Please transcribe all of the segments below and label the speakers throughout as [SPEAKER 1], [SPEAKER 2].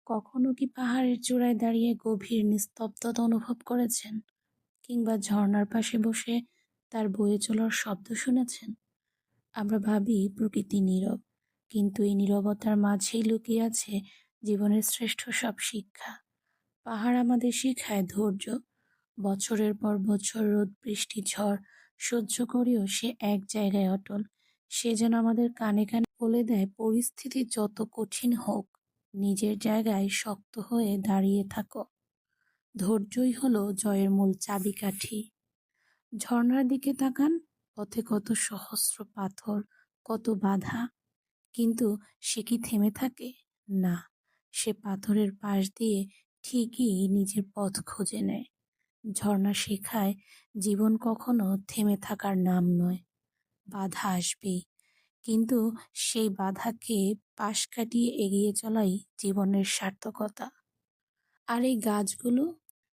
[SPEAKER 1] কখনো কি পাহাড়ের চূড়ায় দাঁড়িয়ে গভীর নিস্তব্ধতা অনুভব করেছেন? কিংবা ঝর্ণার পাশে বসে তার বয়ে চলার শব্দ শুনেছেন? আমরা ভাবি প্রকৃতি নীরব, কিন্তু এই নীরবতার মাঝেই লুকিয়ে আছে জীবনের শ্রেষ্ঠ সব শিক্ষা। পাহাড় আমাদের শেখায় ধৈর্য। বছরের পর বছর রোদ বৃষ্টি ঝড় সহ্য করেও সে এক জায়গায় অটল। সে যেন আমাদের কানে কানে বলে দেয়, পরিস্থিতি যত কঠিন হোক, নিজের জায়গায় শক্ত হয়ে দাঁড়িয়ে থাকো। ধৈর্যই হলো জয়ের মূল চাবিকাঠি। ঝর্ণার দিকে তাকান, পথে কত সহস্র পাথর, কত বাধা, কিন্তু সে কি থেমে থাকে? না, সে পাথরের পাশ দিয়ে ঠিকই নিজের পথ খুঁজে নেয়। ঝর্ণা শেখায় জীবন কখনো থেমে থাকার নাম নয়। বাধা আসবেই, কিন্তু সেই বাধাকে পাশ কাটিয়ে এগিয়ে চলাই জীবনের সার্থকতা। আর এই গাছগুলো,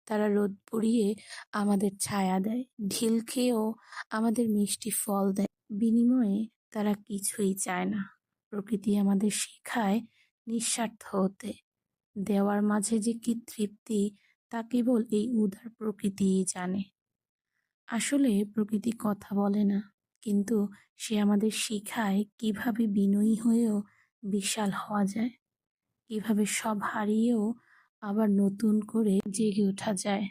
[SPEAKER 1] তারা রোদ পুড়িয়ে আমাদের ছায়া দেয়, ঢিল খেয়েও আমাদের মিষ্টি ফল দেয়। বিনিময়ে তারা কিছুই চায় না। প্রকৃতি আমাদের শেখায় নিঃস্বার্থ হতে। দেওয়ার মাঝে যে কি তৃপ্তি, তা কেবল এই উদার প্রকৃতিই জানে। আসলে প্রকৃতি কথা বলে না, কিন্তু সে আমাদের শেখায় কিভাবে বিনয়ী হয়েও বিশাল হওয়া যায়, কিভাবে সব হারিয়েও আবার নতুন করে জেগে ওঠা যায়।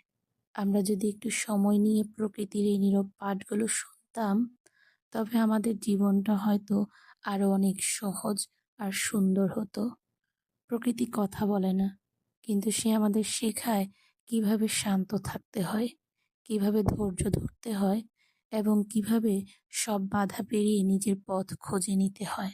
[SPEAKER 1] আমরা যদি একটু সময় নিয়ে প্রকৃতির এই নীরব পাঠগুলো শুনতাম, তবে আমাদের জীবনটা হয়তো আরো অনেক সহজ আর সুন্দর হতো। প্রকৃতি কথা বলে না, কিন্তু সে আমাদের শেখায় কিভাবে শান্ত থাকতে হয়, কিভাবে ধৈর্য ধরতে হয়, এবং কিভাবে সব বাধা পেরিয়ে নিজের পথ খুঁজে নিতে হয়।